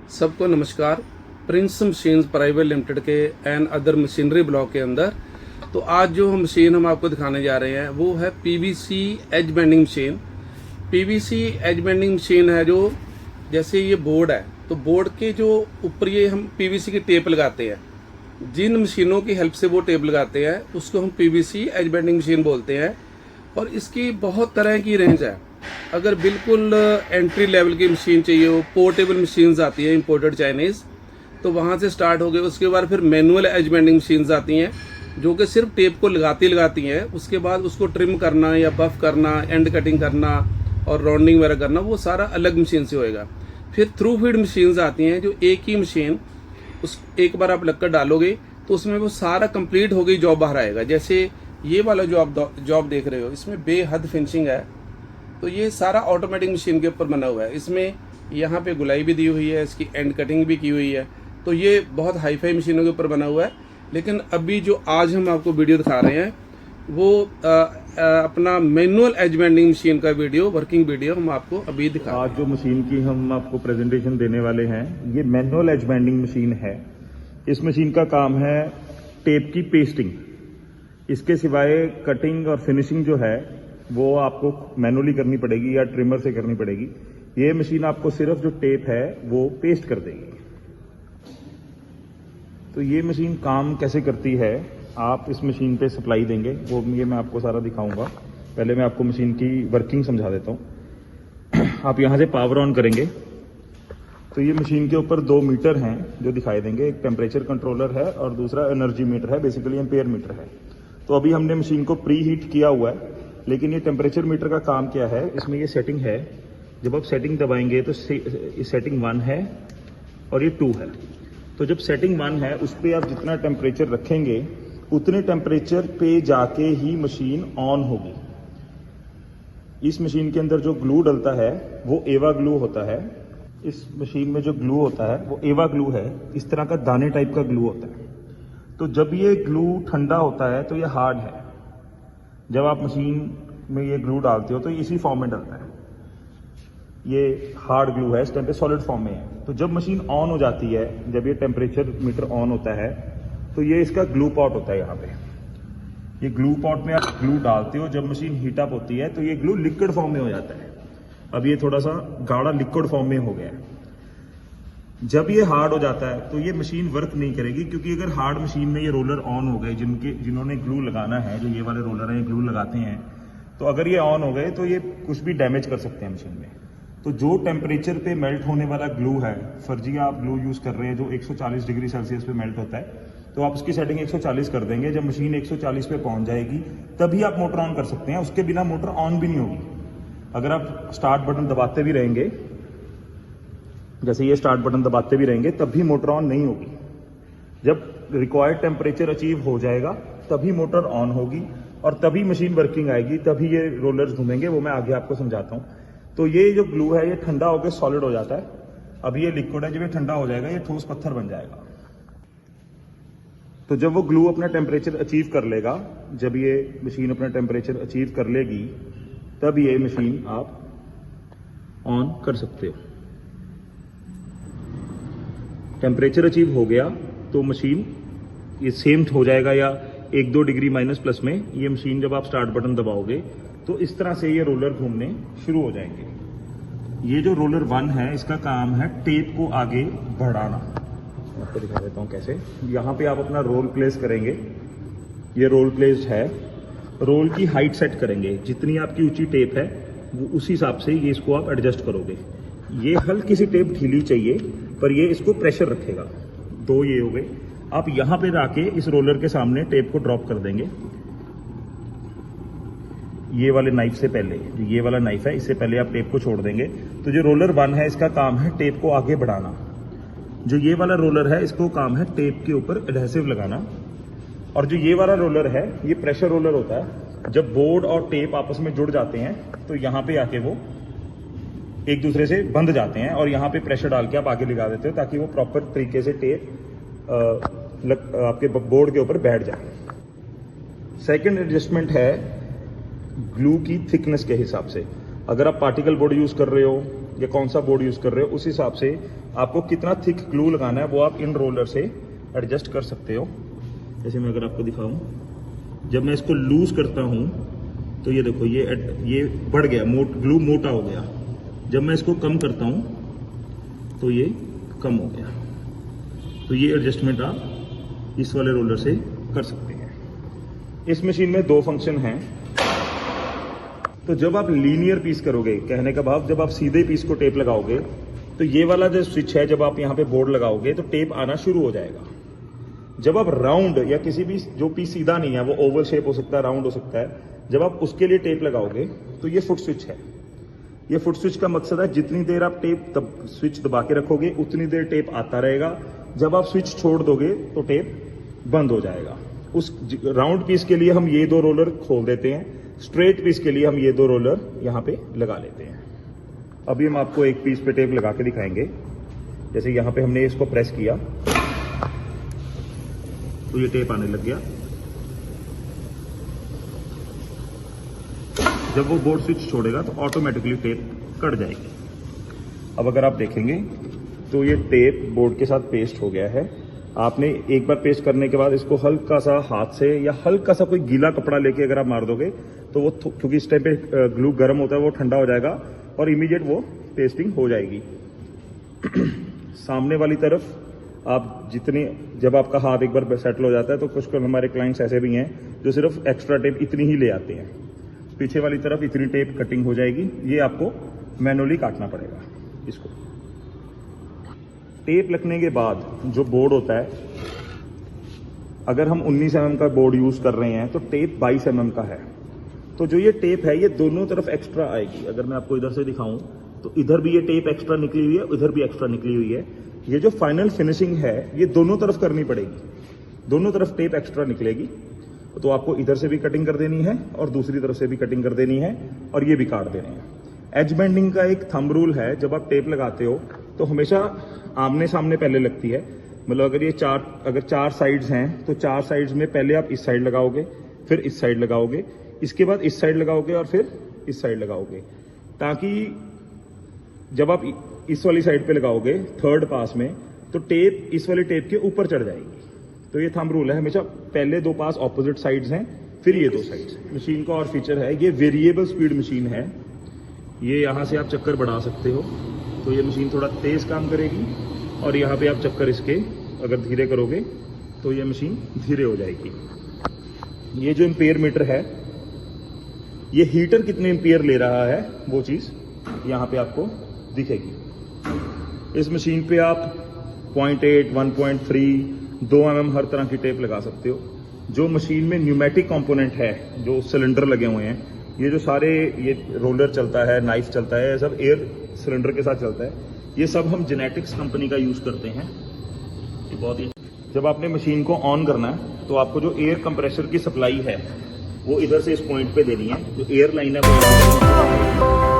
सबको नमस्कार। Prince machines private limited के एंड अदर मशीनरी ब्लॉक के अंदर तो आज जो मशीन हम आपको दिखाने जा रहे हैं वो है PVC edge bending machine. PVC edge bending machine है जो जैसे ये बोर्ड है तो बोर्ड के जो ऊपर ये हम पीवीसी की टेप लगाते हैं, जिन मशीनों की हेल्प से वो टेप लगाते हैं उसको हम पीवीसी एज बेंडिंग मशीन बोलते हैं। और इसकी बहुत तरह की रेंज है। अगर बिल्कुल एंट्री लेवल की मशीन चाहिए हो, पोर्टेबल मशीन्स आती है इंपोर्टेड चाइनीज, तो वहाँ से स्टार्ट हो गए। उसके बाद फिर मैनुअल एज बेंडिंग मशीन्स आती हैं जो कि सिर्फ टेप को लगाती हैं। उसके बाद उसको ट्रिम करना या बफ करना, एंड कटिंग करना और राउंडिंग वगैरह करना, वो सारा अलग मशीन से होएगा। फिर थ्रू फीड मशीन्स आती हैं जो एक ही मशीन उस एक बार आप लगकर डालोगे तो उसमें वो सारा कंप्लीट हो गई जॉब बाहर आएगा। जैसे ये वाला जो आप जॉब देख रहे हो इसमें बेहद फिनिशिंग है। तो ये सारा ऑटोमेटिक मशीन के ऊपर बना हुआ है। इसमें यहाँ पे गुलाई भी दी हुई है, इसकी एंड कटिंग भी की हुई है। तो ये बहुत हाई फाई मशीनों के ऊपर बना हुआ है। लेकिन अभी जो आज हम आपको वीडियो दिखा रहे हैं वो अपना मैनुअल एज बेंडिंग मशीन का वीडियो, वर्किंग वीडियो हम आपको अभी दिखा रहे हैं। आज जो मशीन की हम आपको प्रेजेंटेशन देने वाले हैं ये मैनुअल एज बेंडिंग मशीन है। इस मशीन का काम है टेप की पेस्टिंग। इसके सिवाय कटिंग और फिनिशिंग जो है वो आपको मैनुअली करनी पड़ेगी या ट्रिमर से करनी पड़ेगी। ये मशीन आपको सिर्फ जो टेप है वो पेस्ट कर देगी। तो ये मशीन काम कैसे करती है, आप इस मशीन पे सप्लाई देंगे वो ये मैं आपको सारा दिखाऊंगा। पहले मैं आपको मशीन की वर्किंग समझा देता हूँ। आप यहाँ से पावर ऑन करेंगे तो ये मशीन के ऊपर 2 मीटर हैं जो दिखाई देंगे। एक टेम्परेचर कंट्रोलर है और दूसरा एनर्जी मीटर है, बेसिकली एम्पेयर मीटर है। तो अभी हमने मशीन को प्री हीट किया हुआ है, लेकिन ये टेम्परेचर मीटर का काम क्या है, इसमें ये सेटिंग है। जब आप सेटिंग दबाएंगे तो सेटिंग 1 है और ये 2 है। तो जब सेटिंग 1 है उस पर आप जितना टेम्परेचर रखेंगे उतने टेम्परेचर पे जाके ही मशीन ऑन होगी। इस मशीन के अंदर जो ग्लू डलता है वो एवा ग्लू होता है। इस मशीन में जो ग्लू होता है वो एवा ग्लू है, इस तरह का दाने टाइप का ग्लू होता है। तो जब ये ग्लू ठंडा होता है तो ये हार्ड है। जब आप मशीन में ये ग्लू डालते हो तो ये इसी फॉर्म में डलता है। ये हार्ड ग्लू है, इस टाइम पे सॉलिड फॉर्म में है। तो जब मशीन ऑन हो जाती है, जब ये टेम्परेचर मीटर ऑन होता है तो ये इसका ग्लू पॉट होता है। यहाँ पे ये ग्लू पॉट में आप ग्लू डालते हो, जब मशीन हीट अप होती है तो ये ग्लू लिक्विड फॉर्म में हो जाता है। अब ये थोड़ा सा गाढ़ा लिक्विड फॉर्म में हो गया है। जब ये हार्ड हो जाता है तो ये मशीन वर्क नहीं करेगी, क्योंकि अगर हार्ड मशीन में ये रोलर ऑन हो गए, जिन्होंने ग्लू लगाना है, जो ये वाले रोलर हैं ये ग्लू लगाते हैं, तो अगर ये ऑन हो गए तो ये कुछ भी डैमेज कर सकते हैं मशीन में। तो जो टेम्परेचर पे मेल्ट होने वाला ग्लू है, फर्जी आप ग्लू यूज कर रहे हैं जो 140 डिग्री सेल्सियस पे मेल्ट होता है, तो आप उसकी सेटिंग 140 कर देंगे। जब मशीन 140 पे पहुंच जाएगी तभी आप मोटर ऑन कर सकते हैं, उसके बिना मोटर ऑन भी नहीं होगी। अगर आप स्टार्ट बटन दबाते भी रहेंगे, जैसे ये स्टार्ट बटन दबाते भी रहेंगे, तब भी मोटर ऑन नहीं होगी। जब रिक्वायर्ड टेम्परेचर अचीव हो जाएगा तभी मोटर ऑन होगी और तभी मशीन वर्किंग आएगी, तभी ये रोलर्स घूमेंगे। वो मैं आगे आपको समझाता हूँ। तो ये जो ग्लू है ये ठंडा होकर सॉलिड हो जाता है। अब ये लिक्विड है, जब ये ठंडा हो जाएगा ये ठोस पत्थर बन जाएगा। तो जब वो ग्लू अपना टेम्परेचर अचीव कर लेगा, जब ये मशीन अपना टेम्परेचर अचीव कर लेगी, तब ये मशीन आप ऑन कर सकते हो। टेम्परेचर अचीव हो गया तो मशीन ये सेम हो जाएगा, या 1-2 डिग्री माइनस प्लस में ये मशीन जब आप स्टार्ट बटन दबाओगे तो इस तरह से ये रोलर घूमने शुरू हो जाएंगे। ये जो रोलर 1 है इसका काम है टेप को आगे बढ़ाना। आपको दिखा देता हूँ कैसे। यहाँ पे आप अपना रोल प्लेस करेंगे, ये रोल प्लेस्ड है। रोल की हाइट सेट करेंगे, जितनी आपकी ऊंची टेप है वो उस हिसाब से ये इसको आप एडजस्ट करोगे। ये हल्की सी टेप ढीली चाहिए पर ये इसको प्रेशर रखेगा। 2 ये हो गए। आप यहाँ पे आके इस रोलर के सामने टेप को ड्रॉप कर देंगे। ये वाले नाइफ से पहले, जो ये वाला नाइफ है इससे पहले आप टेप को छोड़ देंगे। तो जो रोलर 1 है इसका काम है टेप को आगे बढ़ाना। जो ये वाला रोलर है इसको काम है टेप के ऊपर एडहेसिव लगाना। और जो ये वाला रोलर है ये प्रेशर रोलर होता है। जब बोर्ड और टेप आपस में जुड़ जाते हैं तो यहाँ पे आके वो एक दूसरे से बंध जाते हैं और यहाँ पे प्रेशर डाल के आप आगे लगा देते हो, ताकि वो प्रॉपर तरीके से टेप आपके बोर्ड के ऊपर बैठ जाए। सेकंड एडजस्टमेंट है ग्लू की थिकनेस के हिसाब से। अगर आप पार्टिकल बोर्ड यूज कर रहे हो या कौन सा बोर्ड यूज़ कर रहे हो, उस हिसाब से आपको कितना थिक ग्लू लगाना है वो आप इन रोलर से एडजस्ट कर सकते हो। जैसे मैं अगर आपको दिखाऊं, जब मैं इसको लूज करता हूं तो ये देखो ये बढ़ गया, ग्लू मोटा हो गया। जब मैं इसको कम करता हूं तो ये कम हो गया। तो ये एडजस्टमेंट आप इस वाले रोलर से कर सकते हैं। इस मशीन में 2 फंक्शन हैं। तो जब आप लीनियर पीस करोगे, कहने का भाव जब आप सीधे पीस को टेप लगाओगे तो ये वाला जो स्विच है, जब आप यहाँ पे बोर्ड लगाओगे तो टेप आना शुरू हो जाएगा। जब आप राउंड या किसी भी जो पीस सीधा नहीं है, वो ओवल शेप हो सकता है, राउंड हो सकता है, जब आप उसके लिए टेप लगाओगे तो ये फुट स्विच है। ये फुट स्विच का मकसद है जितनी देर आप स्विच दबा के रखोगे उतनी देर टेप आता रहेगा। जब आप स्विच छोड़ दोगे तो टेप बंद हो जाएगा। उस राउंड पीस के लिए हम ये 2 रोलर खोल देते हैं, स्ट्रेट पीस के लिए हम ये 2 रोलर यहाँ पे लगा लेते हैं। अभी हम आपको एक पीस पे टेप लगा के दिखाएंगे। जैसे यहाँ पे हमने इसको प्रेस किया तो ये टेप आने लग गया। जब वो बोर्ड स्विच छोड़ेगा तो ऑटोमेटिकली टेप कट जाएगी। अब अगर आप देखेंगे तो ये टेप बोर्ड के साथ पेस्ट हो गया है। आपने एक बार पेस्ट करने के बाद इसको हल्का सा हाथ से या हल्का सा कोई गीला कपड़ा लेके अगर आप मार दोगे तो वो, क्योंकि इस टाइम पे ग्लू गर्म होता है, वो ठंडा हो जाएगा और इमीडिएट वो पेस्टिंग हो जाएगी। सामने वाली तरफ आप जब आपका हाथ एक बार सेटल हो जाता है तो कुछ हमारे क्लाइंट्स ऐसे भी हैं जो सिर्फ एक्स्ट्रा टेप इतनी ही ले आते हैं। पीछे वाली तरफ इतनी टेप कटिंग हो जाएगी, ये आपको मैनुअली काटना पड़ेगा। इसको टेप लगने के बाद जो बोर्ड होता है, अगर हम 19 mm का बोर्ड यूज कर रहे हैं तो टेप 22 mm का है। तो जो ये टेप है ये दोनों तरफ एक्स्ट्रा आएगी। अगर मैं आपको इधर से दिखाऊं तो इधर भी ये टेप एक्स्ट्रा निकली हुई है, उधर भी एक्स्ट्रा निकली हुई है। ये जो फाइनल फिनिशिंग है ये दोनों तरफ करनी पड़ेगी, दोनों तरफ टेप एक्स्ट्रा निकलेगी। तो आपको इधर से भी कटिंग कर देनी है और दूसरी तरफ से भी कटिंग कर देनी है और ये भी काट देने हैं। एज बेंडिंग का एक थंब रूल है, जब आप टेप लगाते हो तो हमेशा आमने सामने पहले लगती है। मतलब अगर 4 साइड्स हैं तो 4 साइड्स में पहले आप इस साइड लगाओगे, फिर इस साइड लगाओगे, इसके बाद इस साइड लगाओगे और फिर इस साइड लगाओगे, ताकि जब आप इस वाली साइड पे लगाओगे थर्ड पास में तो टेप इस वाली टेप के ऊपर चढ़ जाएगी। तो ये थंब रूल है, हमेशा पहले 2 पास ऑपोजिट साइड्स हैं, फिर ये 2 साइड्स। मशीन का और फीचर है, ये वेरिएबल स्पीड मशीन है। ये यहाँ से आप चक्कर बढ़ा सकते हो तो ये मशीन थोड़ा तेज काम करेगी, और यहाँ पे आप चक्कर इसके अगर धीरे करोगे तो ये मशीन धीरे हो जाएगी। ये जो एम्पेयर मीटर है, ये हीटर कितने एम्पेयर ले रहा है वो चीज़ यहाँ पे आपको दिखेगी। इस मशीन पे आप 0.8, 1.3, 2 mm हर तरह की टेप लगा सकते हो। जो मशीन में न्यूमेटिक कंपोनेंट है, जो सिलेंडर लगे हुए हैं, ये जो सारे ये रोलर चलता है, नाइफ चलता है, ये सब एयर सिलेंडर के साथ चलता है। ये सब हम जेनेटिक्स कंपनी का यूज़ करते हैं। ये बहुत ही, जब आपने मशीन को ऑन करना है तो आपको जो एयर कंप्रेसर की सप्लाई है वो इधर से इस पॉइंट पे देनी है। जो एयर लाइन है वो